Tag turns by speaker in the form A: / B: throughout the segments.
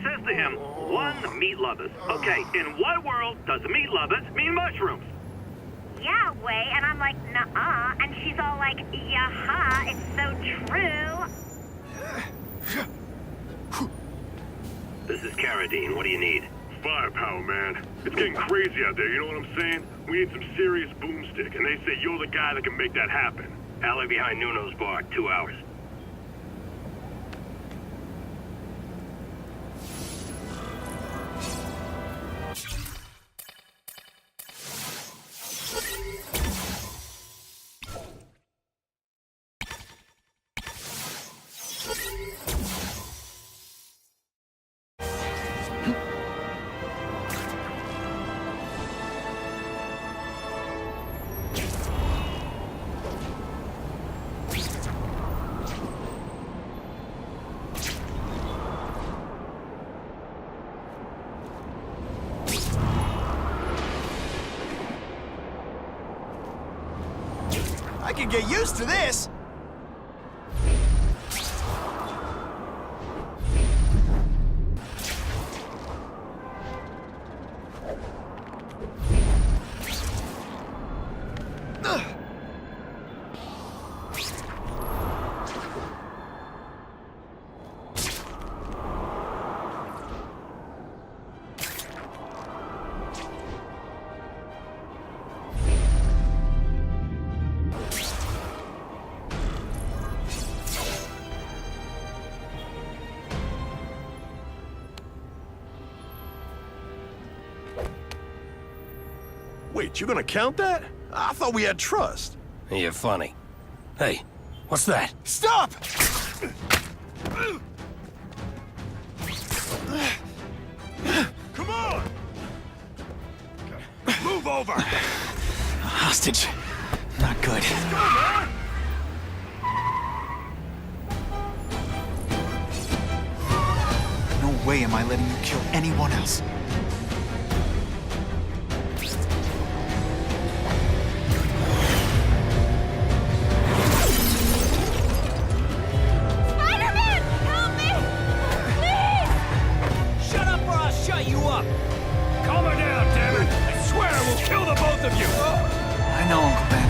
A: says to him, "One, meat lovers." Okay, in what world does meat lovers mean mushrooms?
B: Yeah, way, and I'm like, nuh-uh, and she's all like, yaha, it's so true.
A: This is Carradine. What do you need?
C: Firepower, man. It's getting crazy out there, you know what I'm saying? We need some serious boomstick, and they say you're the guy that can make that happen.
A: Alley behind Nuno's bar, 2 hours.
D: I can get used to this!
C: Wait, you gonna count that? I thought we had trust.
E: You're funny. Hey, what's that?
D: Stop!
C: Come on! Move over!
D: Hostage. Not good.
C: Go, man!
D: No way am I letting you kill anyone else.
B: Spider-Man! Help me! Please!
E: Shut up or I'll shut you up!
C: Calm her down, damn it! I swear I will kill the both of you!
D: I know, Uncle Ben.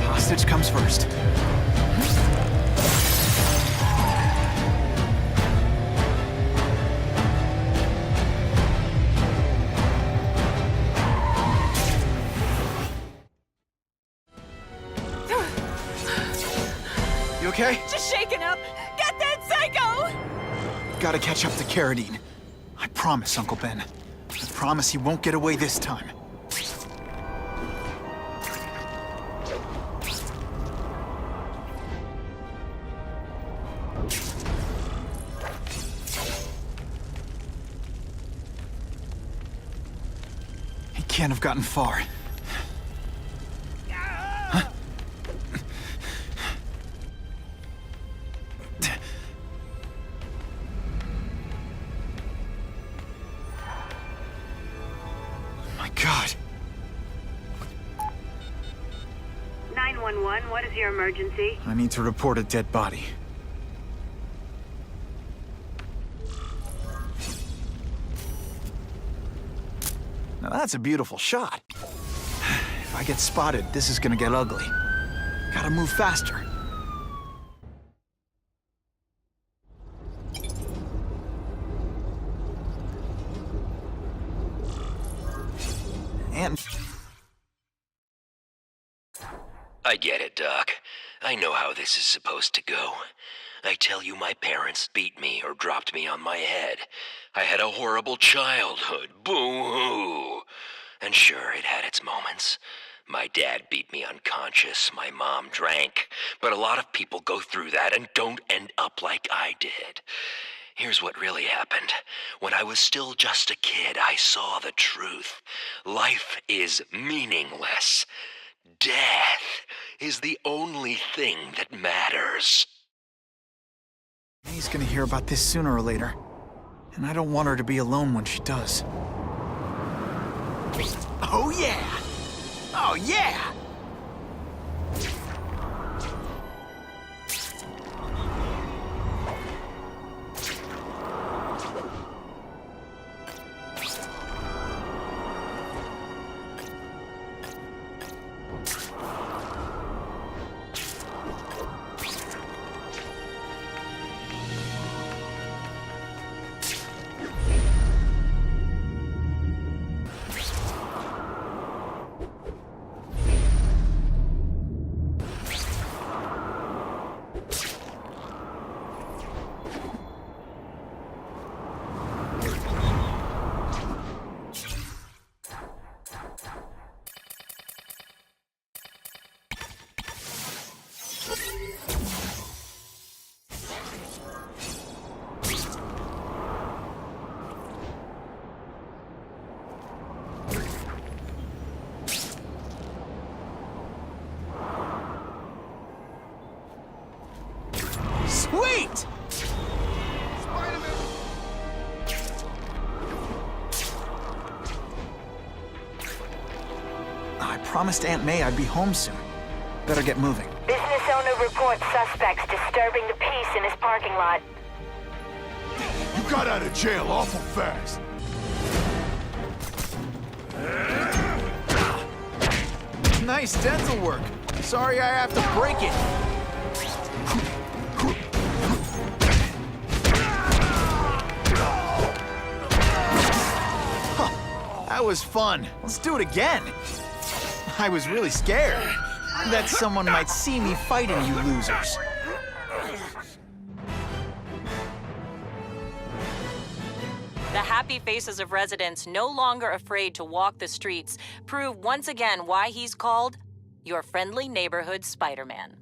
D: Hostage comes first. You okay?
F: Just shaken up. Get that psycho!
D: Gotta catch up to Carradine. I promise, Uncle Ben. I promise he won't get away this time. He can't have gotten far. God.
B: 911, what is your emergency?
D: I need to report a dead body. Now that's a beautiful shot. If I get spotted, this is gonna get ugly. Gotta move faster. And...
E: I get it, Doc. I know how this is supposed to go. I tell you, my parents beat me or dropped me on my head. I had a horrible childhood. Boo-hoo! And sure, it had its moments. My dad beat me unconscious, my mom drank. But a lot of people go through that and don't end up like I did. Here's what really happened. When I was still just a kid, I saw the truth. Life is meaningless. Death is the only thing that matters.
D: He's gonna hear about this sooner or later. And I don't want her to be alone when she does. Oh yeah! Oh yeah! Wait! I promised Aunt May I'd be home soon. Better get moving.
B: Business owner reports suspects disturbing the peace in his parking lot.
C: You got out of jail awful fast.
D: Nice dental work. Sorry I have to break it. Huh, that was fun. Let's do it again. I was really scared that someone might see me fighting you losers.
F: The happy faces of residents no longer afraid to walk the streets prove once again why he's called your friendly neighborhood Spider-Man.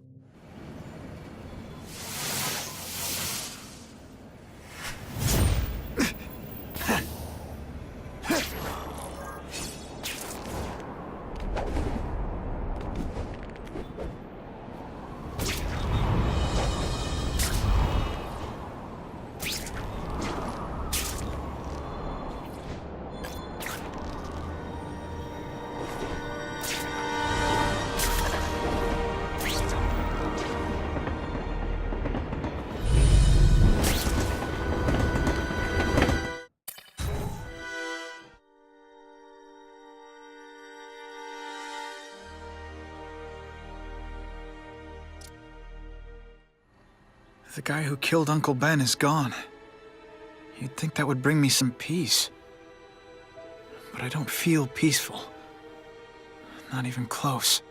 D: The guy who killed Uncle Ben is gone. You'd think that would bring me some peace. But I don't feel peaceful. Not even close.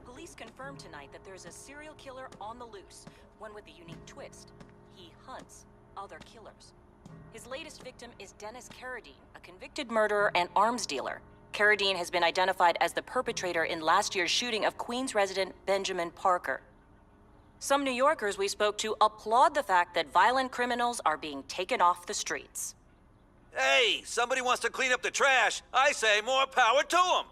F: Police confirmed tonight that there's a serial killer on the loose, one with a unique twist. He hunts other killers. His latest victim is Dennis Carradine, a convicted murderer and arms dealer. Carradine has been identified as the perpetrator in last year's shooting of Queens resident Benjamin Parker. Some New Yorkers we spoke to applaud the fact that violent criminals are being taken off the streets.
G: Hey, somebody wants to clean up the trash. I say more power to them.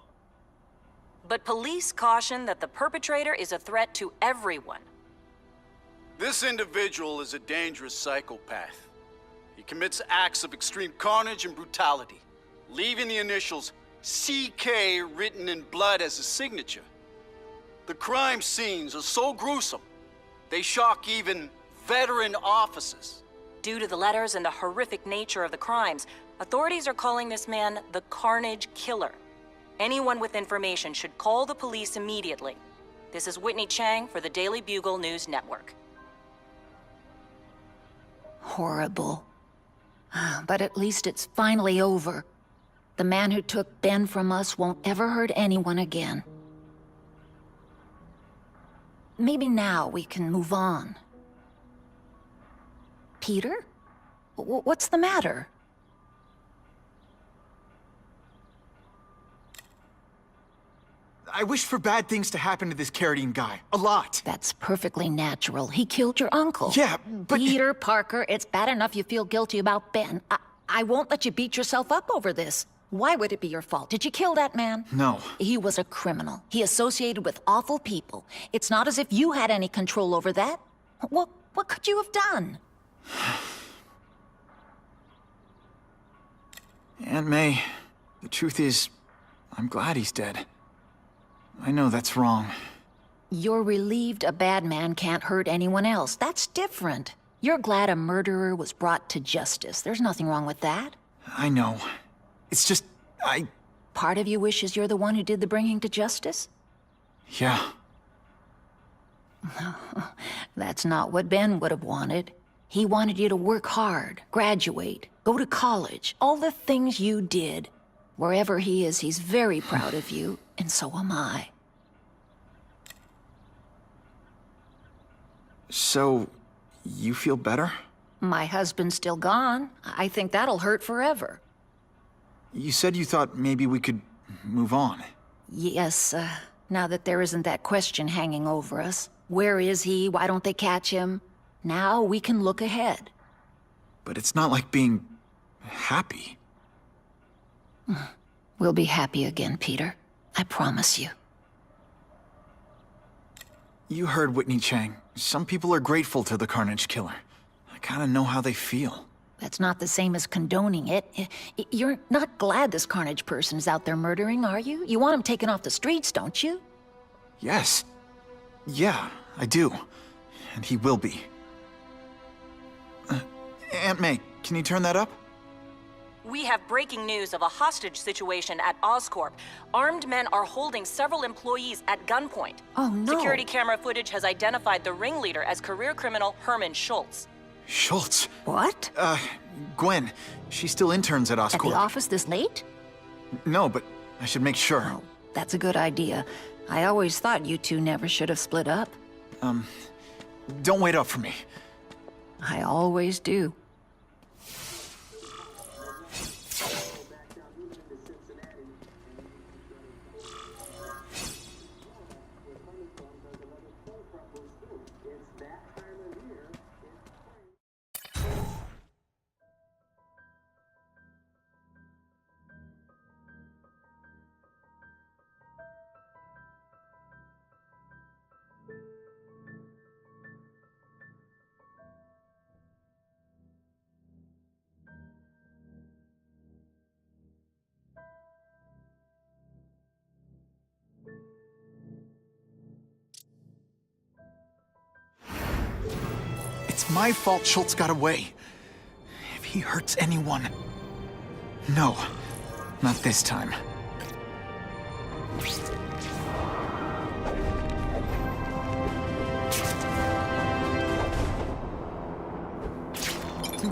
F: But police caution that the perpetrator is a threat to everyone.
H: This individual is a dangerous psychopath. He commits acts of extreme carnage and brutality, leaving the initials CK written in blood as his signature. The crime scenes are so gruesome, they shock even veteran officers.
F: Due to the letters and the horrific nature of the crimes, authorities are calling this man the Carnage Killer. Anyone with information should call the police immediately. This is Whitney Chang for the Daily Bugle News Network.
I: Horrible. But at least it's finally over. The man who took Ben from us won't ever hurt anyone again. Maybe now we can move on. Peter? What's the matter?
D: I wished for bad things to happen to this Carradine guy. A lot.
I: That's perfectly natural. He killed your uncle.
D: Yeah, but...
I: Peter Parker, it's bad enough you feel guilty about Ben. I won't let you beat yourself up over this. Why would it be your fault? Did you kill that man?
D: No.
I: He was a criminal. He associated with awful people. It's not as if you had any control over that. What could you have done?
D: Aunt May, the truth is, I'm glad he's dead. I know that's wrong.
I: You're relieved a bad man can't hurt anyone else. That's different. You're glad a murderer was brought to justice. There's nothing wrong with that.
D: I know. It's just,
I: Part of you wishes you're the one who did the bringing to justice?
D: Yeah.
I: That's not what Ben would have wanted. He wanted you to work hard, graduate, go to college, all the things you did. Wherever he is, he's very proud of you, and so am I.
D: So, you feel better?
I: My husband's still gone. I think that'll hurt forever.
D: You said you thought maybe we could move on.
I: Yes, now that there isn't that question hanging over us. Where is he? Why don't they catch him? Now we can look ahead.
D: But it's not like being happy.
I: We'll be happy again, Peter. I promise you.
D: You heard Whitney Chang. Some people are grateful to the Carnage Killer. I kinda know how they feel.
I: That's not the same as condoning it. You're not glad this Carnage person is out there murdering, are you? You want him taken off the streets, don't you?
D: Yes. Yeah, I do. And he will be. Aunt May, can you turn that up?
F: We have breaking news of a hostage situation at Oscorp. Armed men are holding several employees at gunpoint.
I: Oh, no.
F: Security camera footage has identified the ringleader as career criminal Herman Schultz.
D: Schultz?
I: What?
D: Gwen. She still interns at Oscorp.
I: At the office this late?
D: No, but I should make sure.
I: Oh, that's a good idea. I always thought you two never should have split up.
D: Don't wait up for me.
I: I always do.
D: It's my fault Schultz got away. If he hurts anyone... No, not this time.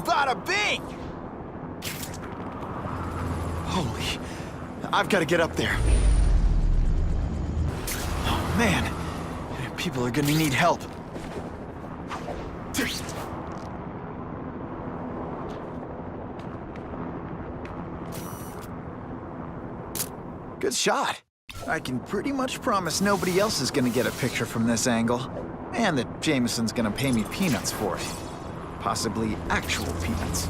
D: Bada bing! Holy... I've got to get up there. Oh, man. People are gonna need help. Good shot. I can pretty much promise nobody else is gonna get a picture from this angle. And that Jameson's gonna pay me peanuts for it. Possibly actual peanuts.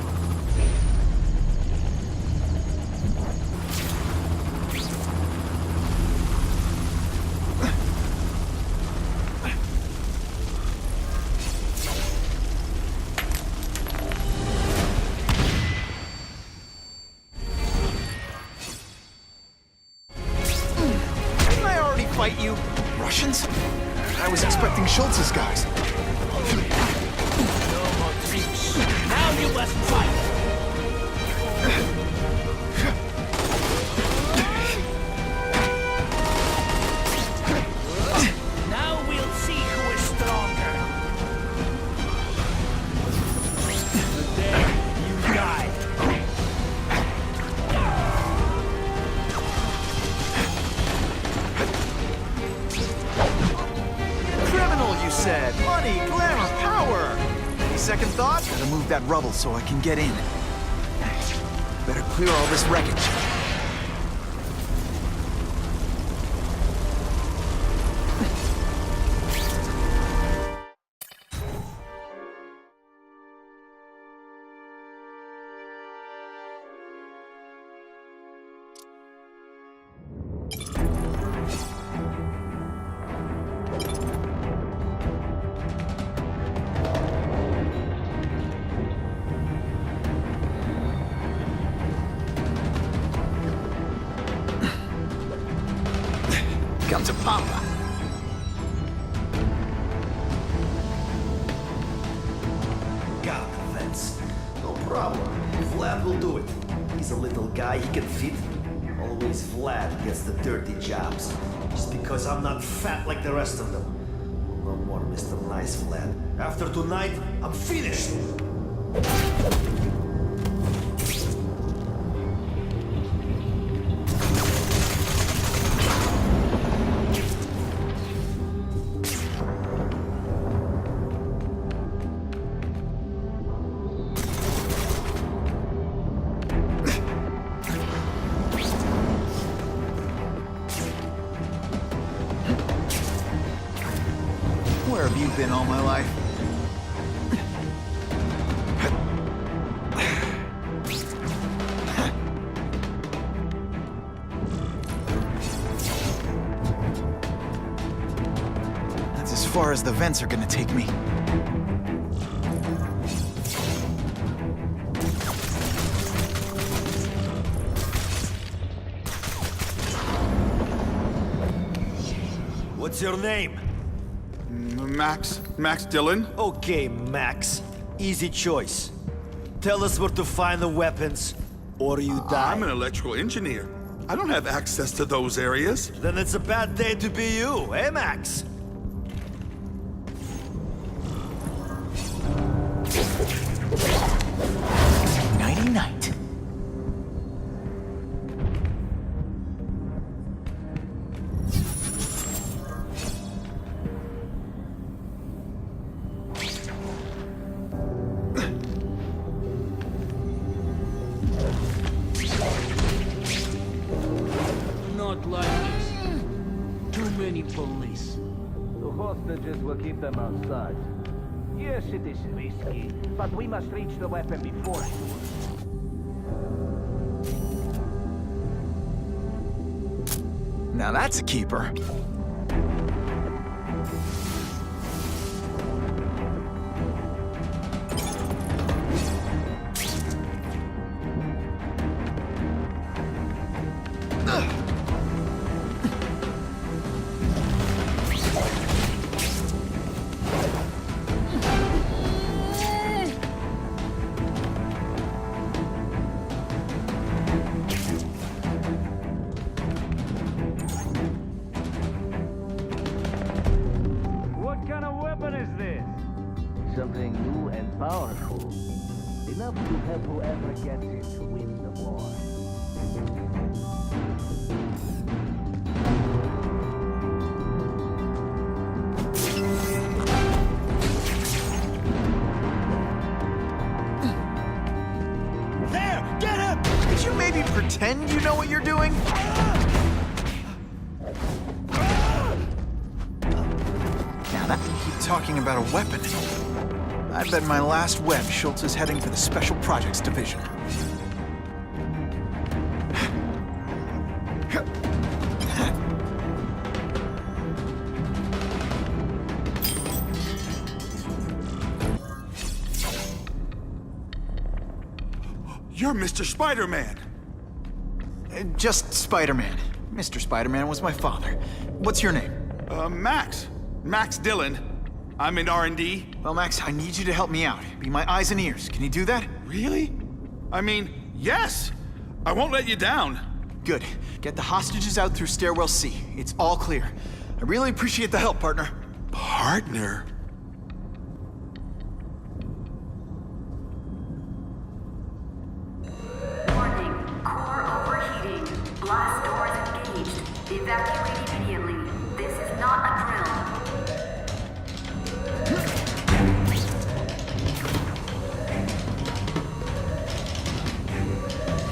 D: Fight you? Russians? I was expecting Schultz's guys.
J: No more tricks. Now you must fight. Now we'll see who is stronger. Today you die.
D: Said money, glamour, power. Any second thought? Gotta move that rubble so I can get in. Better clear all this wreckage. Come to Papa.
K: God, that's no problem. Vlad will do it. He's a little guy, he can fit. Always Vlad gets the dirty jobs. Just because I'm not fat like the rest of them. No more Mr. Nice Vlad. After tonight, I'm finished!
D: Where have you been all my life? That's as far as the vents are gonna take me.
K: What's your name?
L: Max Dillon?
K: Okay, Max. Easy choice. Tell us where to find the weapons, or you die.
L: I'm an electrical engineer. I don't have access to those areas.
K: Then it's a bad day to be you, eh, Max?
D: Nighty-night.
J: Not like this. Too many police.
M: The hostages will keep them outside. Yes, it is risky, but we must reach the weapon before it works.
D: Now that's a keeper.
M: What kind of weapon is this? Something new and powerful. Enough to help whoever gets it to win the war.
K: There! Get him!
D: Could you maybe pretend you know what you're doing? Now that you keep talking about a weapon, I bet my last web Schultz is heading for the Special Projects Division.
L: You're Mr. Spider-Man.
D: Just Spider-Man. Mr. Spider-Man was my father. What's your name?
L: Max. Max Dillon. I'm in R&D.
D: Well, Max, I need you to help me out. Be my eyes and ears. Can you do that?
L: Really? I mean, yes. I won't let you down.
D: Good. Get the hostages out through stairwell C. It's all clear. I really appreciate the help, partner.
L: Partner?
N: Warning, core overheating. Blast doors engaged. Evacuate immediately. This is not a drill.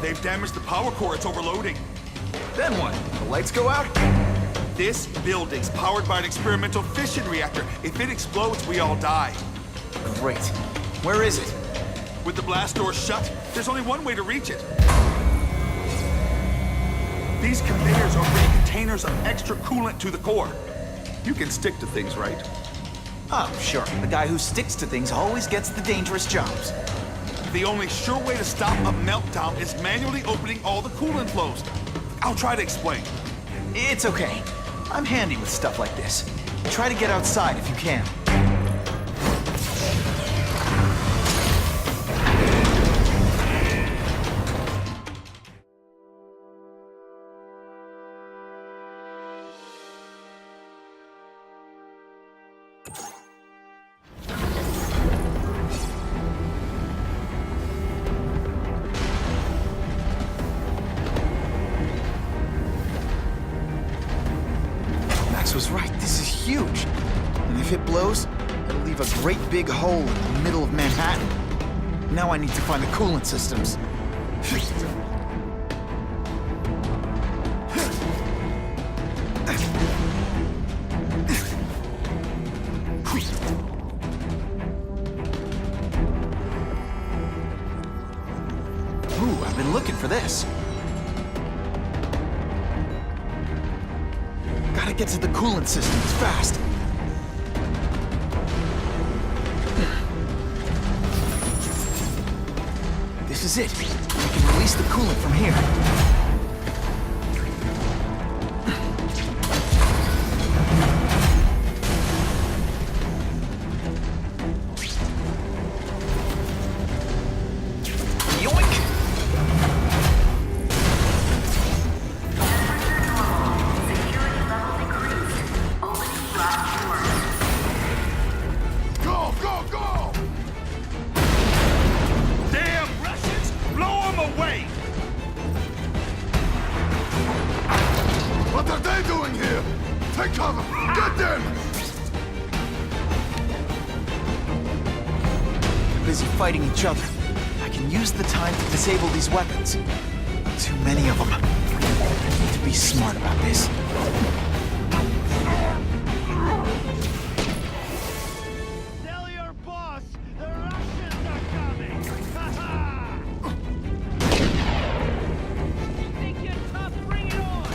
L: They've damaged the power core. It's overloading.
D: Then what? The lights go out?
L: This building's powered by an experimental fission reactor. If it explodes, we all die.
D: Great. Where is it?
L: With the blast door shut, there's only one way to reach it. These conveyors are bringing containers of extra coolant to the core. You can stick to things, right?
D: Oh, sure. The guy who sticks to things always gets the dangerous jobs.
L: The only sure way to stop a meltdown is manually opening all the coolant flows. I'll try to explain.
D: It's okay. I'm handy with stuff like this. Try to get outside if you can. Alex was right. This is huge. And if it blows, it'll leave a great big hole in the middle of Manhattan. Now I need to find the coolant systems. Ooh, I've been looking for this. Gotta get to the coolant systems fast. This is it. I can release the coolant from here.
L: What are they doing here? Take cover! Get them!
D: They're busy fighting each other. I can use the time to disable these weapons. Too many of them. I need to be smart about this.
M: Tell your boss the Russians are coming! You think you're tough? Bring it on!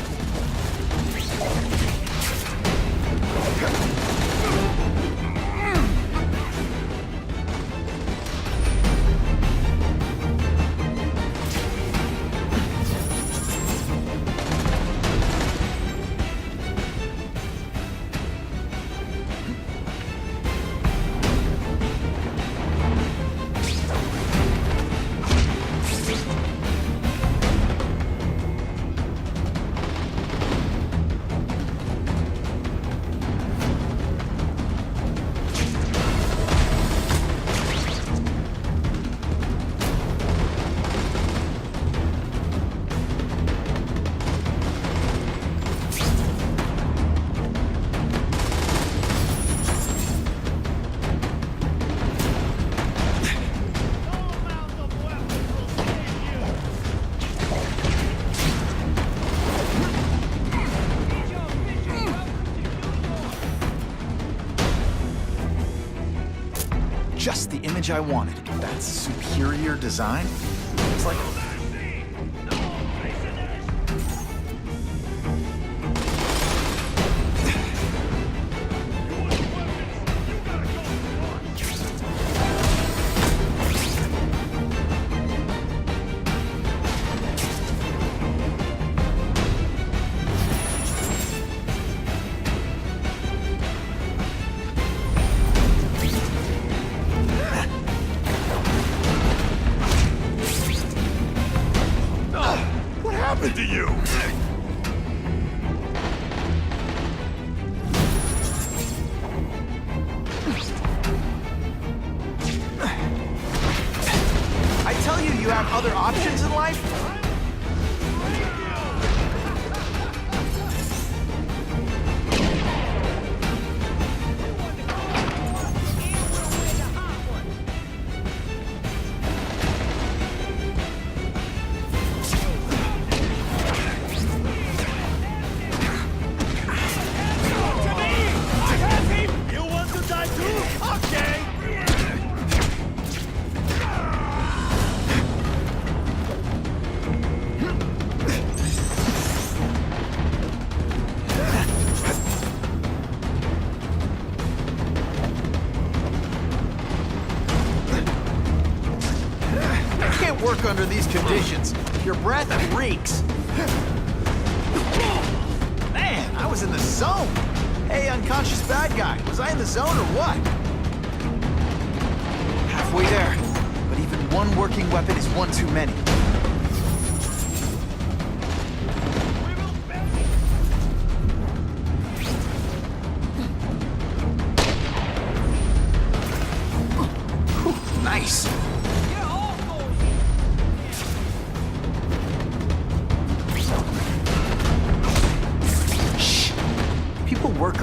D: Just the image I wanted. That's superior design? It's like...
L: What happened to you?
D: I tell you, you have other options in life? Work under these conditions. Your breath reeks. Man, I was in the zone. Hey, unconscious bad guy, was I in the zone or what? Halfway there, but even one working weapon is one too many. Whew, nice. Work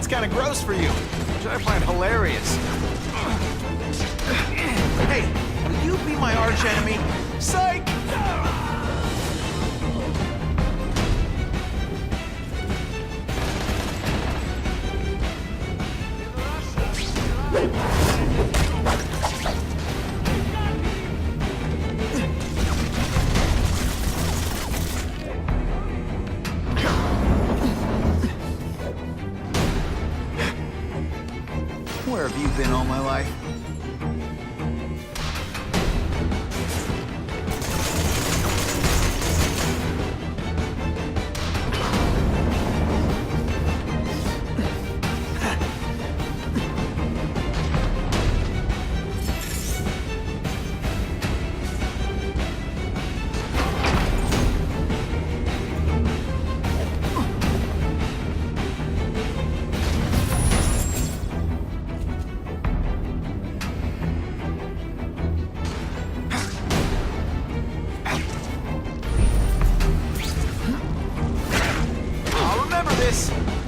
D: that's kind of gross for you, which I find hilarious. Hey, will you be my arch enemy? Psych! Where have you been all my life?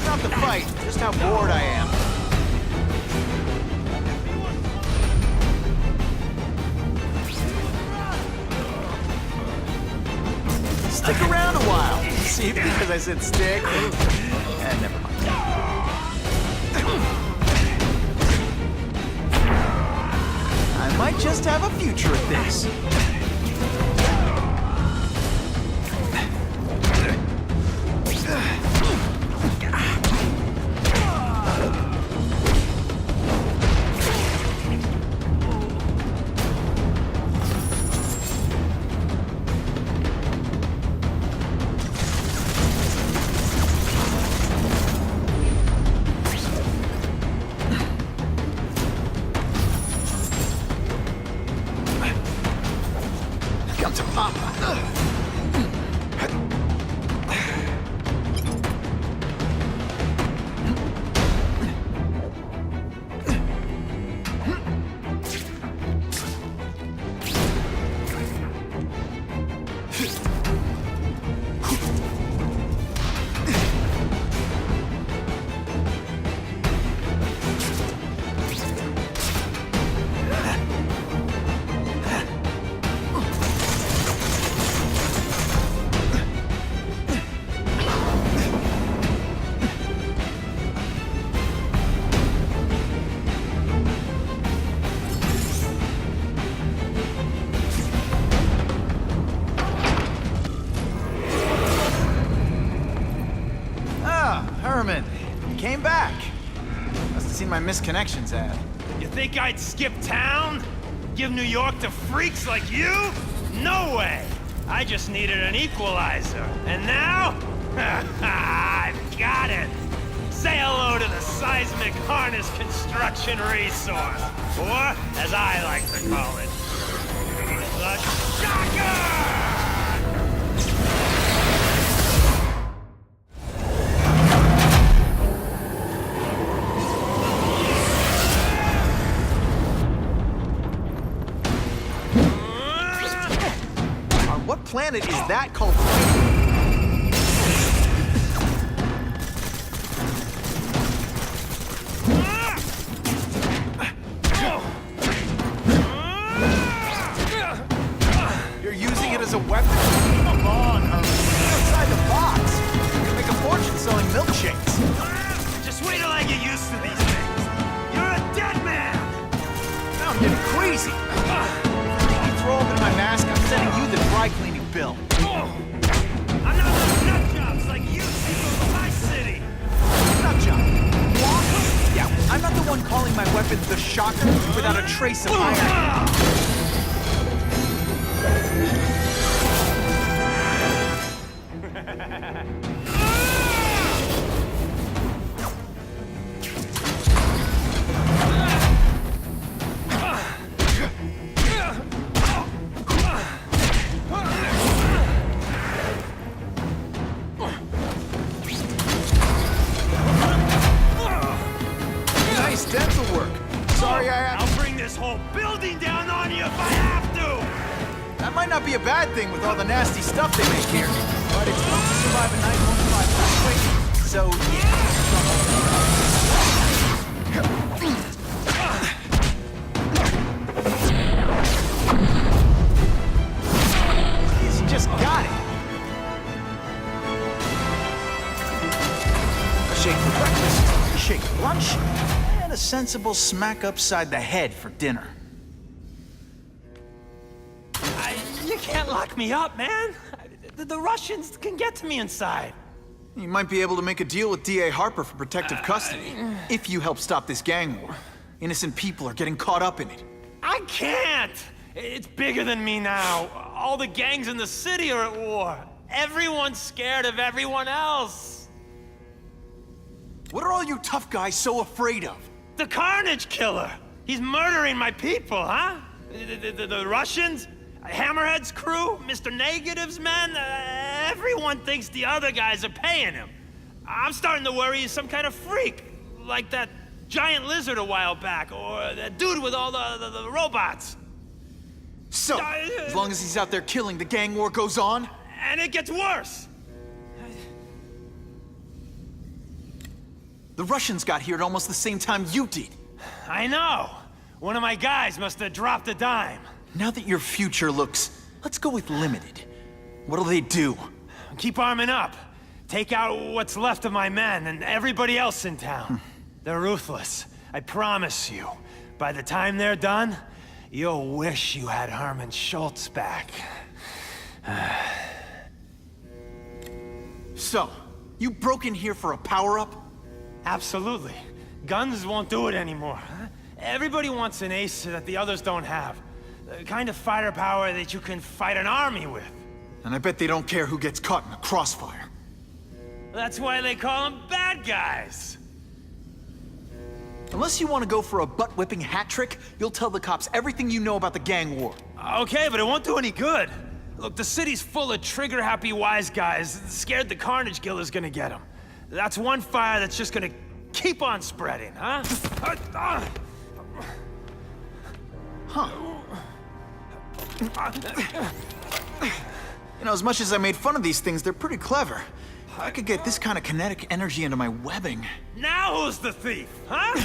D: Not the fight, just how bored I am. Stick around a while. See, because I said stick. Never mind. I might just have a future at this. Come to Papa. Herman, you came back. Must have seen my misconnections ad.
O: You think I'd skip town? Give New York to freaks like you? No way! I just needed an equalizer. And now? I've got it! Say hello to the seismic harness construction resource. Or, as I like to call it, the shocker!
D: What planet is that called? You're using it as a weapon? Come on, Herman. Get outside the box. You can make a fortune selling milkshakes.
O: Just wait till I get used to these things. You're a dead man!
D: Now I'm getting crazy. Throw open my mask, I'm sending you the dry cleaning bill.
O: I'm not like nut jobs like you people in my city!
D: Nut job? What? Yeah, I'm not the one calling my weapon the shocker without a trace of iron. Dental work. Sorry,
O: I'll bring this whole building down on you if I have to!
D: That might not be a bad thing with all the nasty stuff they make here. But it's built to survive a night, won't survive an earthquake. So, yeah. a sensible smack upside the head for dinner.
O: You can't lock me up, man. The Russians can get to me inside.
D: You might be able to make a deal with D.A. Harper for protective custody, if you help stop this gang war. Innocent people are getting caught up in it.
O: I can't! It's bigger than me now. All the gangs in the city are at war. Everyone's scared of everyone else.
D: What are all you tough guys so afraid of?
O: The Carnage Killer! He's murdering my people, huh? The Russians? Hammerhead's crew? Mr. Negative's men? Everyone thinks the other guys are paying him. I'm starting to worry he's some kind of freak. Like that giant lizard a while back, or that dude with all the robots.
D: So, as long as he's out there killing, the gang war goes on?
O: And it gets worse!
D: The Russians got here at almost the same time you did.
O: I know. One of my guys must have dropped a dime.
D: Now that your future looks, let's go with limited. What'll they do?
O: Keep arming up. Take out what's left of my men and everybody else in town. They're ruthless. I promise you. By the time they're done, you'll wish you had Herman Schultz back.
D: So, you broke in here for a power-up?
O: Absolutely. Guns won't do it anymore. Everybody wants an ace that the others don't have. The kind of fighter power that you can fight an army with.
D: And I bet they don't care who gets caught in a crossfire.
O: That's why they call them bad guys.
D: Unless you want to go for a butt-whipping hat trick, you'll tell the cops everything you know about the gang war.
O: Okay, but it won't do any good. Look, the city's full of trigger-happy wise guys, scared the Carnage Killer's gonna get them. That's one fire that's just gonna keep on spreading, huh?
D: Huh. You know, as much as I made fun of these things, they're pretty clever. I could get this kind of kinetic energy into my webbing.
O: Now who's the thief, huh?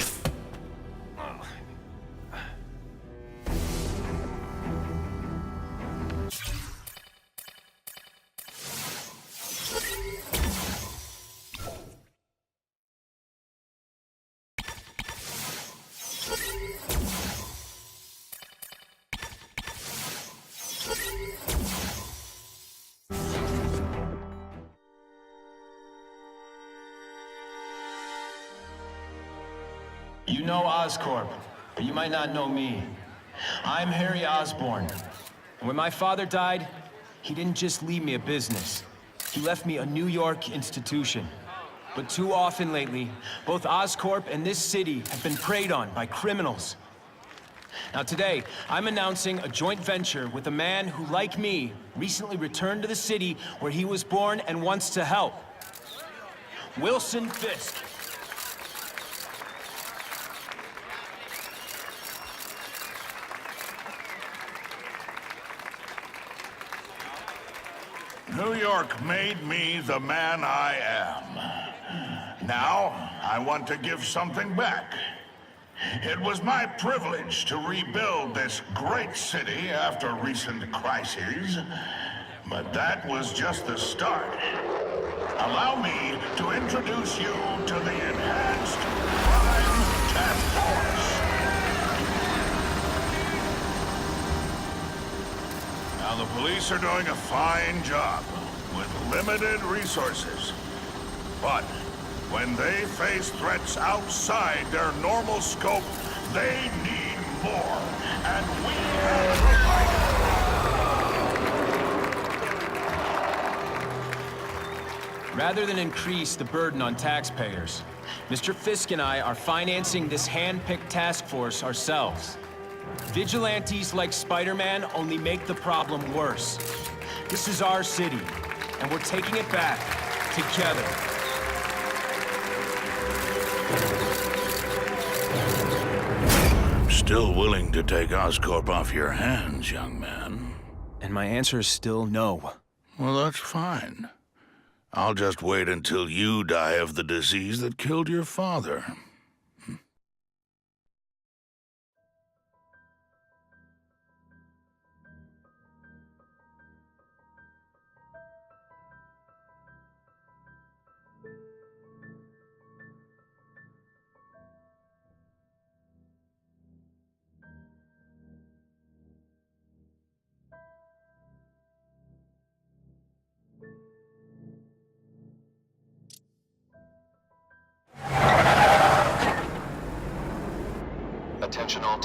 P: You know Oscorp, but you might not know me. I'm Harry Osborn. When my father died, he didn't just leave me a business. He left me a New York institution. But too often lately, both Oscorp and this city have been preyed on by criminals. Now today, I'm announcing a joint venture with a man who, like me, recently returned to the city where he was born and wants to help. Wilson Fisk.
Q: New York made me the man I am. Now, I want to give something back. It was my privilege to rebuild this great city after recent crises, but that was just the start. Allow me to introduce you to the Enhanced Crime Task Force. Now, the police are doing a fine job with limited resources. But when they face threats outside their normal scope, they need more. And we have provided.
P: Rather than increase the burden on taxpayers, Mr. Fisk and I are financing this hand-picked task force ourselves. Vigilantes like Spider-Man only make the problem worse. This is our city, and we're taking it back together.
Q: I'm still willing to take Oscorp off your hands, young man.
P: And my answer is still no.
Q: Well, that's fine. I'll just wait until you die of the disease that killed your father.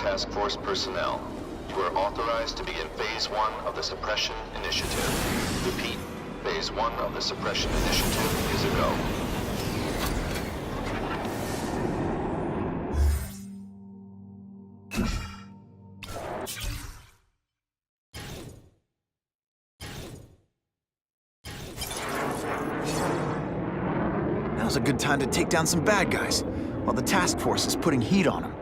R: Task Force personnel. You are authorized to begin Phase 1 of the Suppression Initiative. Repeat, Phase 1 of the Suppression Initiative is a go.
D: Now's a good time to take down some bad guys, while the task force is putting heat on them.